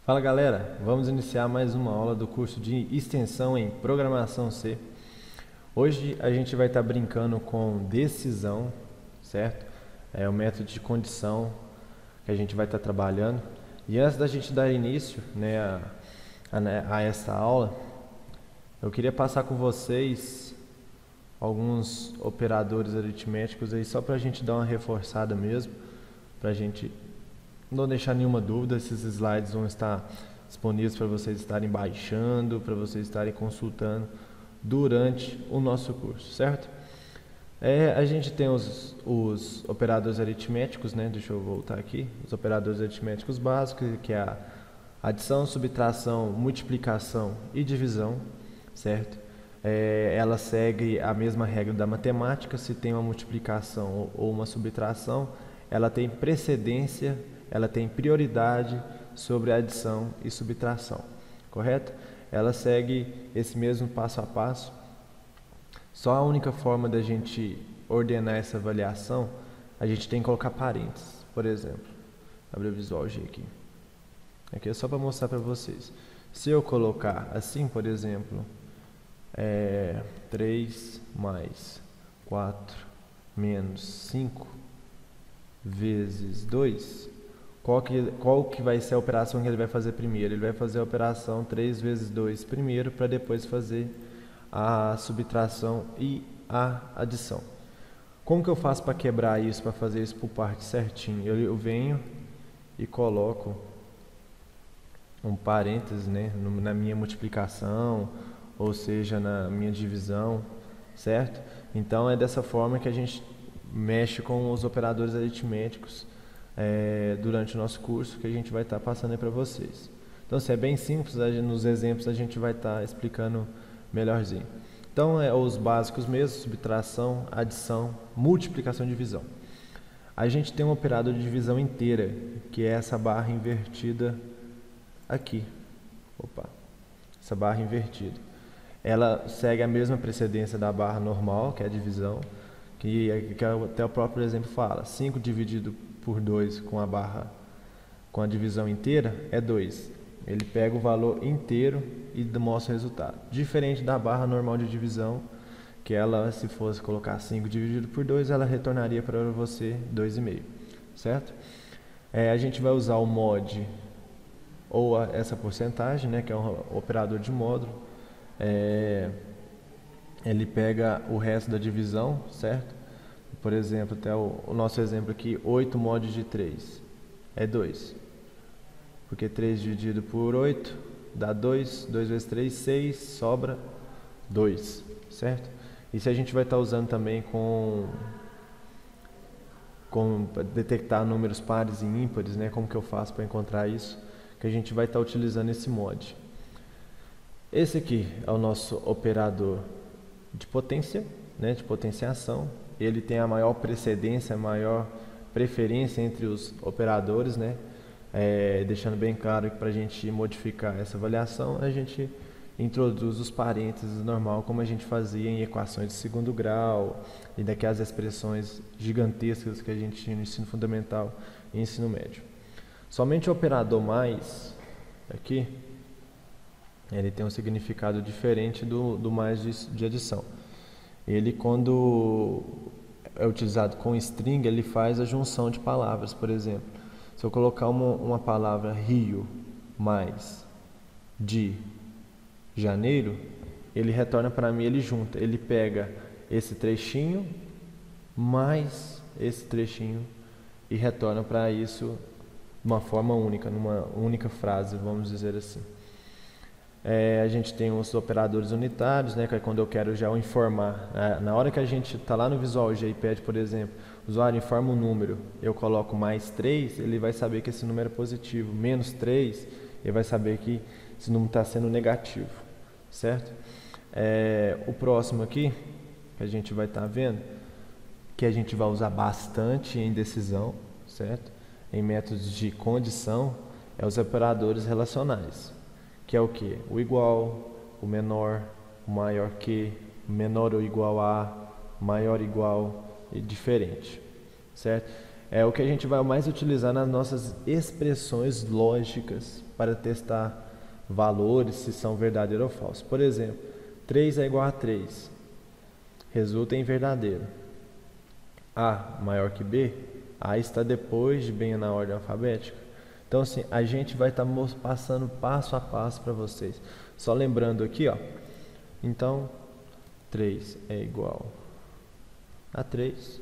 Fala galera, vamos iniciar mais uma aula do curso de extensão em Programação C. Hoje a gente vai estar brincando com decisão, certo? É o método de condição que a gente vai estar trabalhando. E antes da gente dar início, a esta aula, eu queria passar com vocês alguns operadores aritméticos aí só para a gente dar uma reforçada mesmo, para a gente não deixar nenhuma dúvida. Esses slides vão estar disponíveis para vocês estarem baixando, para vocês estarem consultando durante o nosso curso, certo? A gente tem os operadores aritméticos, né? Deixa eu voltar aqui. Os operadores aritméticos básicos, que é a adição, subtração, multiplicação e divisão, certo? Ela segue a mesma regra da matemática. Se tem uma multiplicação ou uma subtração, ela tem precedência, ela tem prioridade sobre a adição e subtração, correto? Ela segue esse mesmo passo a passo. Só a única forma da gente ordenar essa avaliação, a gente tem que colocar parênteses. Por exemplo, abrir o Visual G aqui. Aqui é só para mostrar para vocês. Se eu colocar assim, por exemplo, 3 mais 4 menos 5 vezes 2, qual que vai ser a operação que ele vai fazer primeiro? Ele vai fazer a operação 3 vezes 2 primeiro, para depois fazer a subtração e a adição. Como que eu faço para quebrar isso, para fazer isso por parte certinho? Eu venho e coloco um parênteses, né, na minha multiplicação, ou seja, na minha divisão, certo? Então é dessa forma que a gente mexe com os operadores aritméticos durante o nosso curso, que a gente vai estar passando aí para vocês. Então, é bem simples, nos exemplos a gente vai estar explicando melhorzinho. Então, os básicos mesmo: subtração, adição, multiplicação e divisão. A gente tem um operador de divisão inteira, que é essa barra invertida aqui. Essa barra invertida. Ela segue a mesma precedência da barra normal, que é a divisão, que até o próprio exemplo fala. 5 dividido por 2 com a barra, com a divisão inteira, é 2. Ele pega o valor inteiro e mostra o resultado. Diferente da barra normal de divisão, que ela, se fosse colocar 5 dividido por 2, ela retornaria para você 2,5, certo? A gente vai usar o mod, ou essa porcentagem, né, que é um operador de módulo. Ele pega o resto da divisão, certo? Por exemplo, até o nosso exemplo aqui, 8 mods de 3 é 2. Porque 3 dividido por 8 dá 2, 2 vezes 3, 6, sobra 2, certo? Isso a gente vai estar usando também com detectar números pares e ímpares, né? Como que eu faço para encontrar isso? Que a gente vai estar utilizando esse mod. Esse aqui é o nosso operador de potência, né? De potenciação. Ele tem a maior precedência, a maior preferência entre os operadores, né? Deixando bem claro que para a gente modificar essa avaliação, a gente introduz os parênteses normal, como a gente fazia em equações de segundo grau e daquelas expressões gigantescas que a gente tinha no ensino fundamental e ensino médio. Somente o operador mais, aqui, ele tem um significado diferente do mais de adição. Ele, quando é utilizado com string, ele faz a junção de palavras. Por exemplo, se eu colocar uma palavra Rio mais de janeiro, ele retorna para mim, ele junta, ele pega esse trechinho mais esse trechinho e retorna para isso de uma forma única, numa única frase, vamos dizer assim. A gente tem os operadores unitários, né, que é quando eu quero já informar. Na hora que a gente está lá no Visual G e pede, por exemplo, o usuário informa um número, eu coloco mais 3, ele vai saber que esse número é positivo. Menos 3, ele vai saber que esse número está sendo negativo, certo? O próximo aqui, que a gente vai estar vendo, que a gente vai usar bastante em decisão, certo? Em métodos de condição, é os operadores relacionais. Que é o que? O igual, o menor, o maior que, menor ou igual a, maior ou igual e diferente, certo? É o que a gente vai mais utilizar nas nossas expressões lógicas para testar valores, se são verdadeiros ou falsos. Por exemplo, 3 é igual a 3, resulta em verdadeiro. A maior que B, A está depois de B na ordem alfabética. Então assim, a gente vai estar passando passo a passo para vocês. Só lembrando aqui, ó. Então, 3 é igual a 3.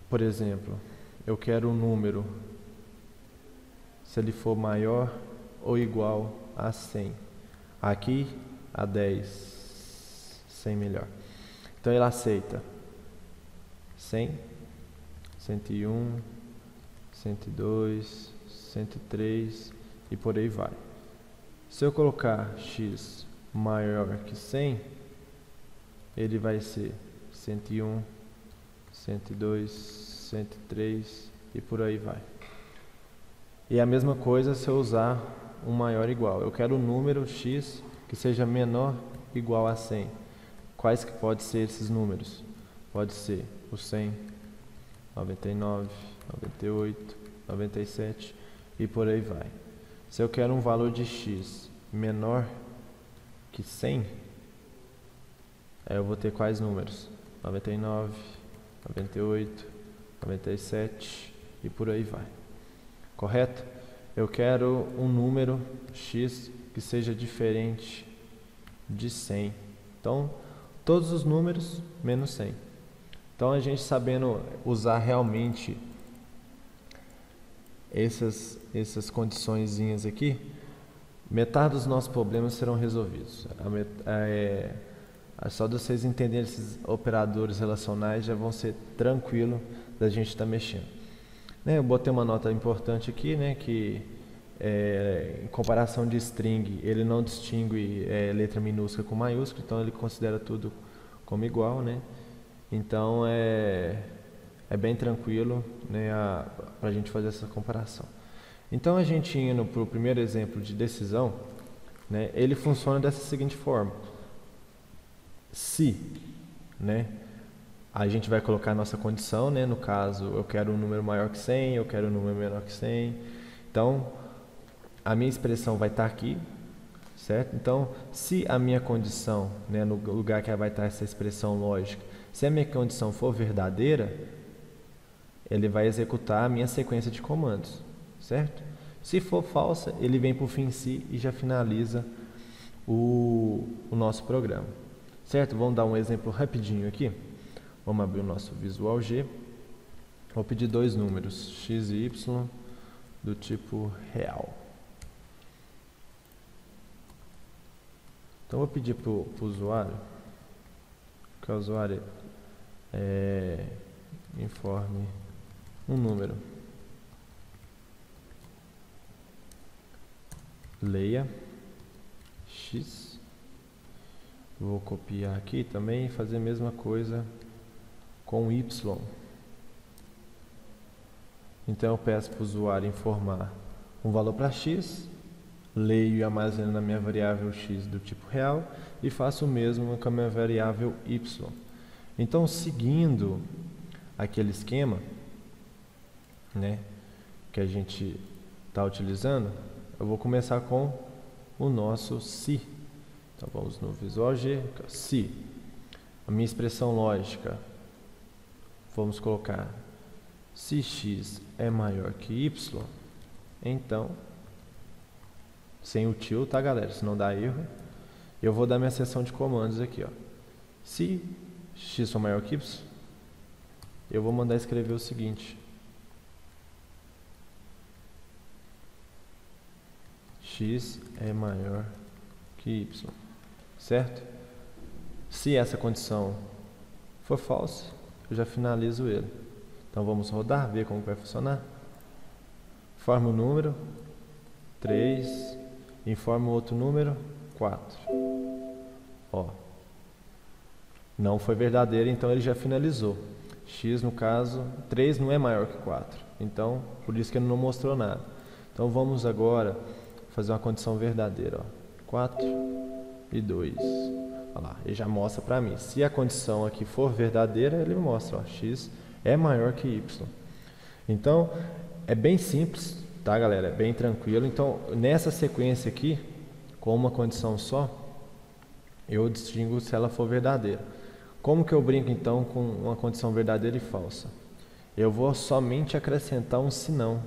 Por exemplo, eu quero um número, se ele for maior ou igual a 100. Aqui, a 10. 100 melhor. Então, ele aceita 100, 101, 102, 103 e por aí vai. Se eu colocar x maior que 100, ele vai ser 101, 102, 103 e por aí vai. E a mesma coisa se eu usar um maior igual. Eu quero um número x que seja menor ou igual a 100. Quais que podem ser esses números? Pode ser o 100, 99, 98, 97 e por aí vai. Se eu quero um valor de x menor que 100, aí eu vou ter quais números? 99, 98, 97 e por aí vai. Correto? Eu quero um número x que seja diferente de 100. Então, todos os números menos 100. Então, a gente sabendo usar realmente essas condiçõezinhas aqui, metade dos nossos problemas serão resolvidos. Só de vocês entenderem esses operadores relacionais já vão ser tranquilo da gente estar mexendo. Eu botei uma nota importante aqui, que em comparação de string, ele não distingue letra minúscula com maiúscula, então ele considera tudo como igual, Então é bem tranquilo, para a gente fazer essa comparação. Então a gente indo para o primeiro exemplo de decisão, ele funciona dessa seguinte forma. Se, a gente vai colocar a nossa condição, no caso eu quero um número maior que 100, eu quero um número menor que 100, então a minha expressão vai estar aqui, certo? Então, se a minha condição, no lugar que vai estar essa expressão lógica, se a minha condição for verdadeira, ele vai executar a minha sequência de comandos, certo? Se for falsa, ele vem para o fim em si e já finaliza o nosso programa, certo? Vamos dar um exemplo rapidinho aqui. Vamos abrir o nosso Visual G. Vou pedir dois números, x e y, do tipo real. Então, vou pedir para o usuário que o usuário informe um número. Leia x. Vou copiar aqui também e fazer a mesma coisa com y. Então eu peço para o usuário informar um valor para x, leio e armazeno na minha variável x do tipo real e faço o mesmo com a minha variável y. Então, seguindo aquele esquema, que a gente está utilizando, eu vou começar com o nosso se. Então vamos no Visual G, se a minha expressão lógica, vamos colocar se x é maior que y, então, sem o til, tá galera, se não dá erro, eu vou dar minha seção de comandos aqui, se x for maior que y, eu vou mandar escrever o seguinte: x é maior que y, certo? Se essa condição for falsa, eu já finalizo ele. Então vamos rodar, ver como vai funcionar. Informa o número 3, informa o outro número 4. Não foi verdadeiro, então ele já finalizou. X, no caso, 3 não é maior que 4. Então, por isso que ele não mostrou nada. Então vamos agora fazer uma condição verdadeira. 4 e 2. Olha lá, ele já mostra para mim. Se a condição aqui for verdadeira, ele mostra, x é maior que y. Então, é bem simples, tá, galera? É bem tranquilo. Então, nessa sequência aqui, com uma condição só, eu distingo se ela for verdadeira. Como que eu brinco, então, com uma condição verdadeira e falsa? Eu vou somente acrescentar um senão.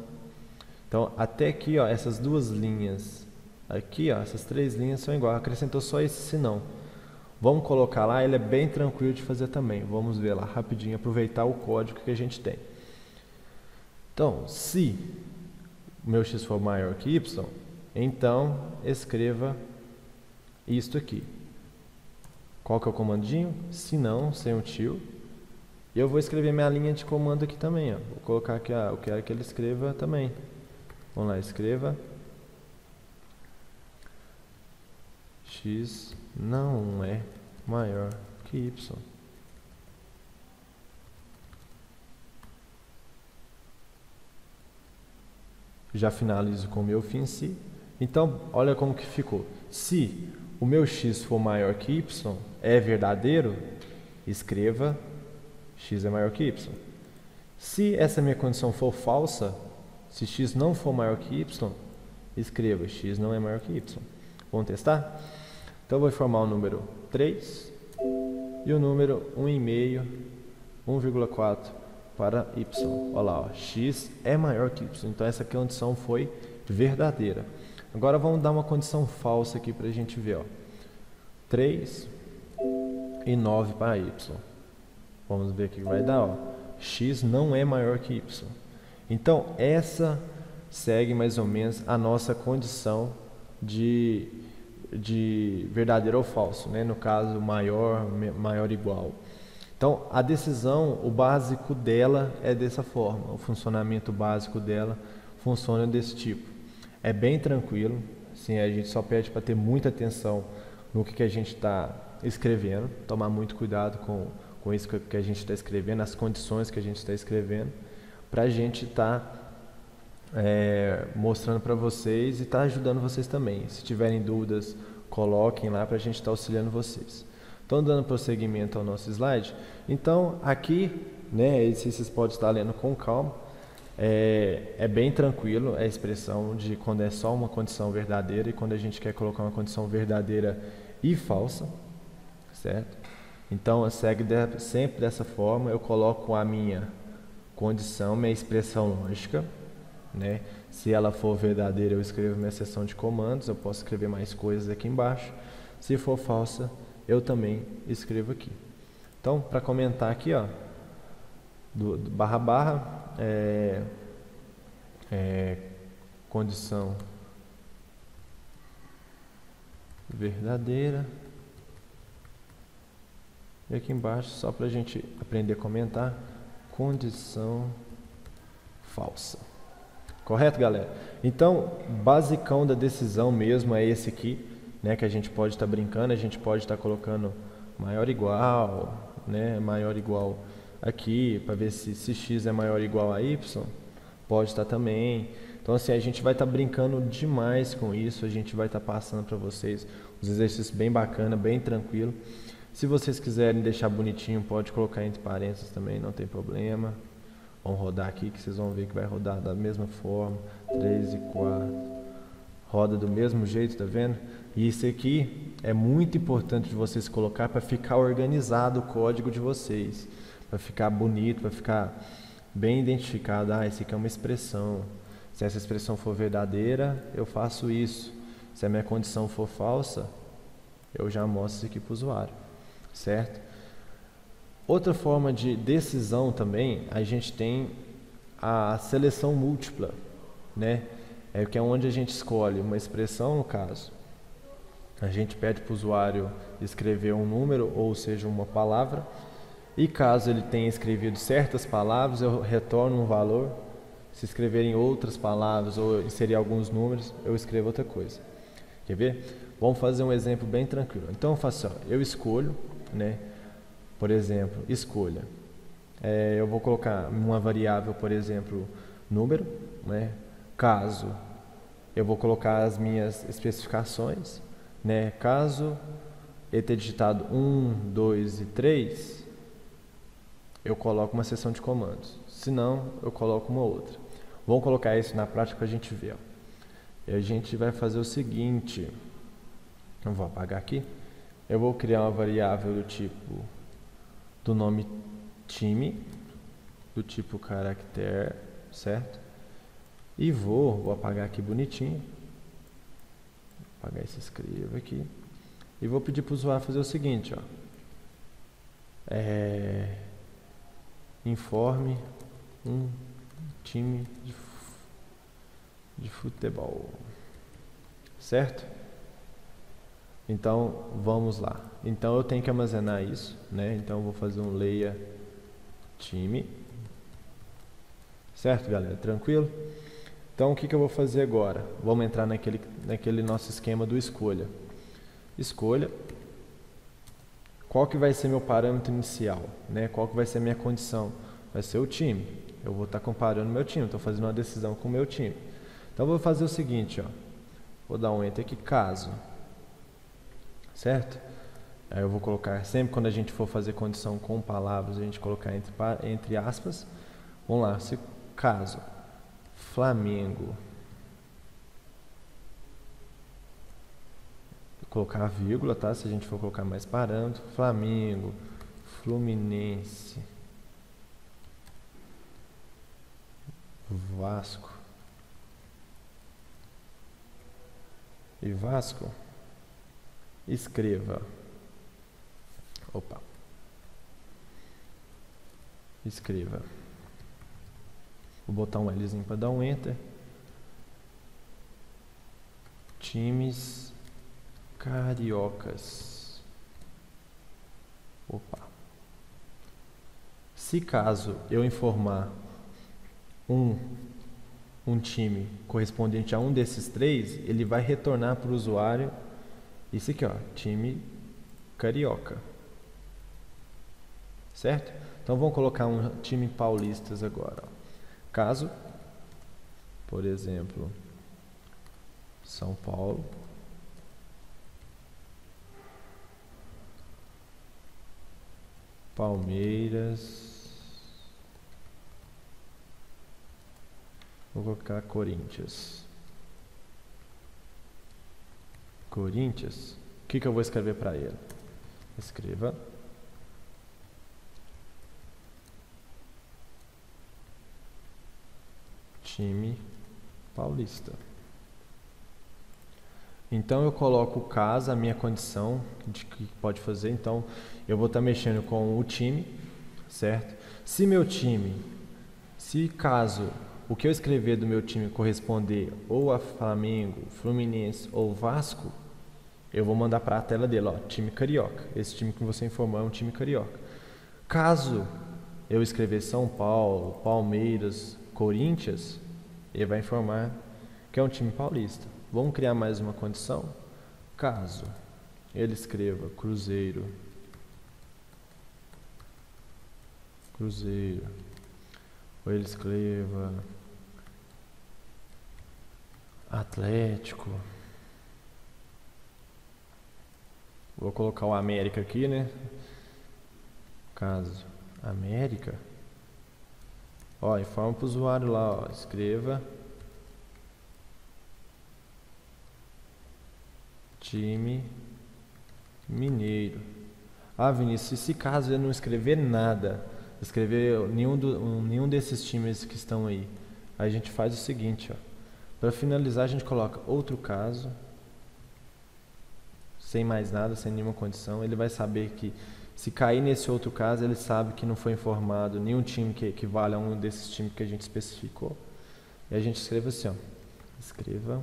Então, até aqui, ó, essas duas linhas, aqui, ó, essas três linhas são iguais. Acrescentou só esse senão. Vamos colocar lá, ele é bem tranquilo de fazer também. Vamos ver lá rapidinho, aproveitar o código que a gente tem. Então, se o meu x for maior que y, então escreva isto aqui. Qual que é o comandinho? Se não, sem o tio. E eu vou escrever minha linha de comando aqui também, ó. Vou colocar aqui, eu quero que ele escreva também. Vamos lá, escreva x não é maior que y. Já finalizo com o meu fim se. Então, olha como que ficou. Se o meu x for maior que y, é verdadeiro, escreva x é maior que y. Se essa minha condição for falsa, se x não for maior que y, escreva x não é maior que y. Vamos testar? Então, eu vou formar o número 3 e o número 1,5, 1,4 para y. Olha lá, ó, x é maior que y. Então, essa condição foi verdadeira. Agora, vamos dar uma condição falsa aqui para a gente ver. Ó. 3 e 9 para y. Vamos ver o que vai dar. Ó. X não é maior que y. Então, essa segue mais ou menos a nossa condição de verdadeiro ou falso, né? No caso, maior ou igual. Então, a decisão, o básico dela é dessa forma. O funcionamento básico dela funciona desse tipo. É bem tranquilo. Assim, a gente só pede para ter muita atenção no que a gente está escrevendo. Tomar muito cuidado com isso que a gente está escrevendo, as condições que a gente está escrevendo, para a gente estar mostrando para vocês e estar ajudando vocês também. Se tiverem dúvidas, coloquem lá para a gente estar auxiliando vocês. Então, dando prosseguimento ao nosso slide. Então, aqui, né, se vocês podem estar lendo com calma, é bem tranquilo a expressão de quando é só uma condição verdadeira e quando a gente quer colocar uma condição verdadeira e falsa, certo? Então, segue sempre dessa forma. Eu coloco a minha condição, minha expressão lógica, né? Se ela for verdadeira, eu escrevo minha seção de comandos. Eu posso escrever mais coisas aqui embaixo. Se for falsa, eu também escrevo aqui. Então, para comentar aqui, ó, do barra barra, condição verdadeira. E aqui embaixo, só para a gente aprender a comentar, condição falsa. Correto, galera? Então, basicão da decisão mesmo é esse aqui, né, que a gente pode estar brincando, a gente pode estar colocando maior igual, né, maior igual aqui, para ver se x é maior ou igual a y, pode estar também. Então, assim, a gente vai estar brincando demais com isso, a gente vai estar passando para vocês os exercícios bem bacana, bem tranquilo. Se vocês quiserem deixar bonitinho, pode colocar entre parênteses também, não tem problema. Vamos rodar aqui, que vocês vão ver que vai rodar da mesma forma, 3 e 4, roda do mesmo jeito, tá vendo? E isso aqui é muito importante de vocês colocar para ficar organizado o código de vocês, para ficar bonito, para ficar bem identificado. Ah, esse aqui é uma expressão. Se essa expressão for verdadeira, eu faço isso. Se a minha condição for falsa, eu já mostro isso aqui para o usuário, certo? Outra forma de decisão também, a gente tem a seleção múltipla, né? Que é onde a gente escolhe uma expressão, no caso. A gente pede para o usuário escrever um número, ou seja, uma palavra. E caso ele tenha escrevido certas palavras, eu retorno um valor. Se escreverem outras palavras ou inserir alguns números, eu escrevo outra coisa. Quer ver? Vamos fazer um exemplo bem tranquilo. Então eu faço assim, ó, eu escolho, né? Por exemplo, escolha. Eu vou colocar uma variável, por exemplo, número, né? Caso, eu vou colocar as minhas especificações, né? Caso ele tenha digitado 1, 2 e 3, eu coloco uma seção de comandos. Se não, eu coloco uma outra. Vamos colocar isso na prática para a gente ver. Ó. E a gente vai fazer o seguinte. Eu vou apagar aqui. Eu vou criar uma variável do tipo do nome time, do tipo caractere, certo? E vou apagar aqui bonitinho. Vou apagar esse escreva aqui. E vou pedir para o usuário fazer o seguinte, ó. Informe um time de futebol, certo? Então vamos lá. Então eu tenho que armazenar isso, né? Então eu vou fazer um layer time, certo, galera? Tranquilo? Então o que eu vou fazer agora? Vamos entrar naquele nosso esquema do escolha. Escolha. Qual que vai ser meu parâmetro inicial, né? Qual que vai ser a minha condição? Vai ser o time. Eu vou estar comparando meu time, estou fazendo uma decisão com o meu time. Então eu vou fazer o seguinte, ó. Vou dar um enter aqui, caso. Certo? Aí eu vou colocar, sempre quando a gente for fazer condição com palavras, a gente colocar entre aspas. Vamos lá, se caso Flamengo, vou colocar a vírgula, tá? Se a gente for colocar mais parâmetro, Flamengo, Fluminense, Vasco e Vasco, escreva. Opa. Escreva. Vou botar um Lzinho para dar um enter. Times cariocas. Opa. Se caso eu informar um time correspondente a um desses três, ele vai retornar para o usuário isso aqui, ó, time carioca. Certo? Então vamos colocar um time paulistas agora. Ó. Caso, por exemplo, São Paulo, Palmeiras, vou colocar Corinthians. Corinthians, o que eu vou escrever para ele? Escreva time paulista. Então eu coloco o caso, a minha condição de que pode fazer. Então eu vou estar mexendo com o time, certo? Se caso o que eu escrever do meu time corresponder ou a Flamengo, Fluminense ou Vasco, eu vou mandar para a tela dele, ó, time carioca. Esse time que você informou é um time carioca. Caso eu escrever São Paulo, Palmeiras, Corinthians, ele vai informar que é um time paulista. Vamos criar mais uma condição? Caso ele escreva Cruzeiro, ou ele escreva Atlético, vou colocar o América aqui, né? Caso América, ó, informa para o usuário lá, ó, escreva time mineiro. Ah, Vinícius, se caso ele não escrever nada, escrever nenhum desses times que estão aí, a gente faz o seguinte, ó. Para finalizar, a gente coloca outro caso, sem mais nada, sem nenhuma condição. Ele vai saber que se cair nesse outro caso, ele sabe que não foi informado nenhum time que equivale a um desses times que a gente especificou. E a gente escreve assim, ó. Escreva.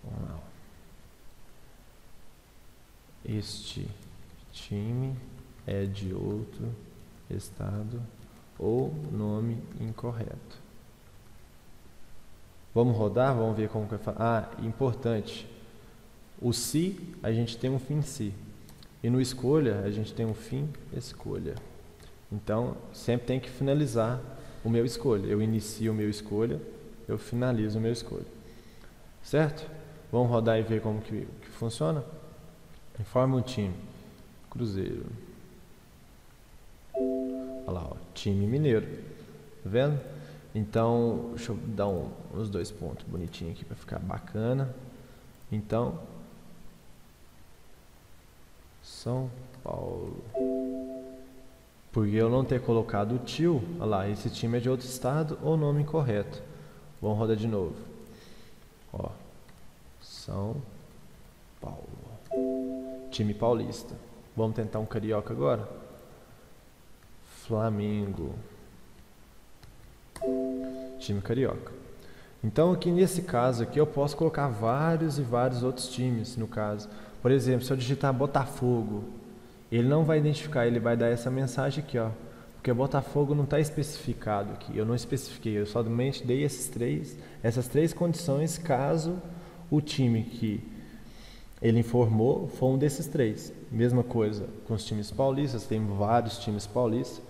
Vamos lá. Este time é de outro estado ou nome incorreto. Vamos rodar? Vamos ver como que vai falar. Ah, importante. O se, a gente tem um fim se. E no escolha, a gente tem um fim escolha. Então, sempre tem que finalizar o meu escolha. Eu inicio o meu escolha, eu finalizo o meu escolha. Certo? Vamos rodar e ver como que funciona? Informa um time. Cruzeiro. Olha lá, ó, time mineiro. Tá vendo? Então, deixa eu dar uns 2 pontos bonitinhos aqui para ficar bacana. Então, São Paulo. Por eu não ter colocado o tio, olha lá, esse time é de outro estado ou nome incorreto. Vamos rodar de novo. Ó, São Paulo. Time paulista. Vamos tentar um carioca agora? Flamengo. Time carioca. Então aqui nesse caso aqui eu posso colocar vários e vários outros times no caso. Por exemplo, se eu digitar Botafogo, ele não vai identificar, ele vai dar essa mensagem aqui, ó. Porque Botafogo não está especificado aqui, eu não especifiquei, eu somente dei essas três condições caso o time que ele informou for um desses 3. Mesma coisa com os times paulistas, tem vários times paulistas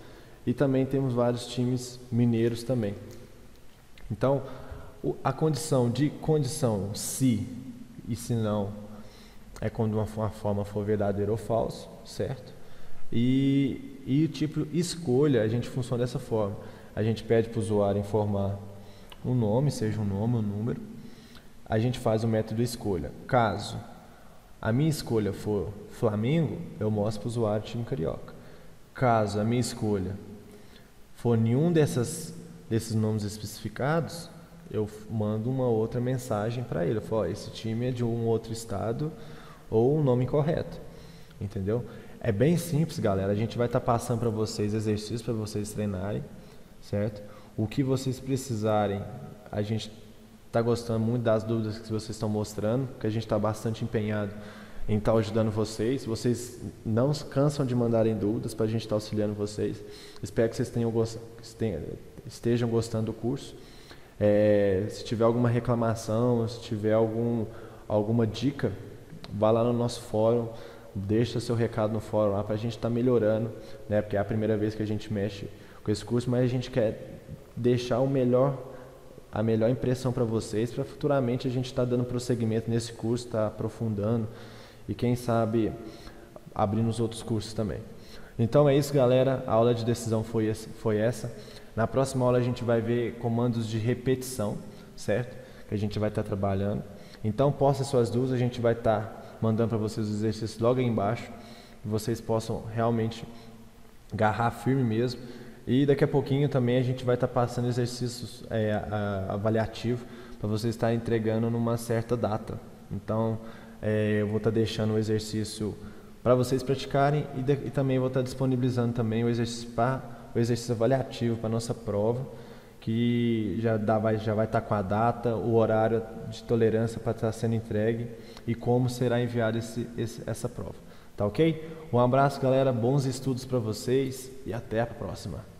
e também temos vários times mineiros também. Então, a condição se e se não é quando uma forma for verdadeira ou falso, certo? E o tipo escolha, a gente funciona dessa forma. A gente pede para o usuário informar um nome, seja um nome ou um número. A gente faz o método escolha. Caso a minha escolha for Flamengo, eu mostro para o usuário time carioca. Caso a minha escolha for nenhum desses nomes especificados, eu mando uma outra mensagem para ele. Eu falo, esse time é de um outro estado ou um nome incorreto. Entendeu? É bem simples, galera. A gente vai estar passando para vocês exercícios para vocês treinarem, certo? O que vocês precisarem, a gente está gostando muito das dúvidas que vocês estão mostrando, que a gente está bastante empenhado em estar ajudando vocês. Vocês não se cansam de mandarem dúvidas para a gente estar auxiliando vocês. Espero que vocês estejam gostando do curso. Se tiver alguma reclamação, se tiver alguma dica, vá lá no nosso fórum, deixa seu recado no fórum lá para a gente estar melhorando, né? Porque é a primeira vez que a gente mexe com esse curso, mas a gente quer deixar a melhor impressão para vocês, para futuramente a gente estar dando prosseguimento nesse curso, estar aprofundando e quem sabe abrindo os outros cursos também. Então é isso, galera, a aula de decisão foi essa. Na próxima aula a gente vai ver comandos de repetição, certo? Que a gente vai estar trabalhando. Então posta suas dúvidas, a gente vai estar mandando para vocês os exercícios logo aí embaixo, que vocês possam realmente agarrar firme mesmo. E daqui a pouquinho também a gente vai estar passando exercícios avaliativos para vocês estarem entregando numa certa data. Então eu vou estar deixando o exercício para vocês praticarem e também vou estar disponibilizando também o exercício avaliativo para a nossa prova, que já vai estar com a data, o horário de tolerância para estar sendo entregue e como será enviada essa prova. Tá ok? Um abraço, galera, bons estudos para vocês e até a próxima.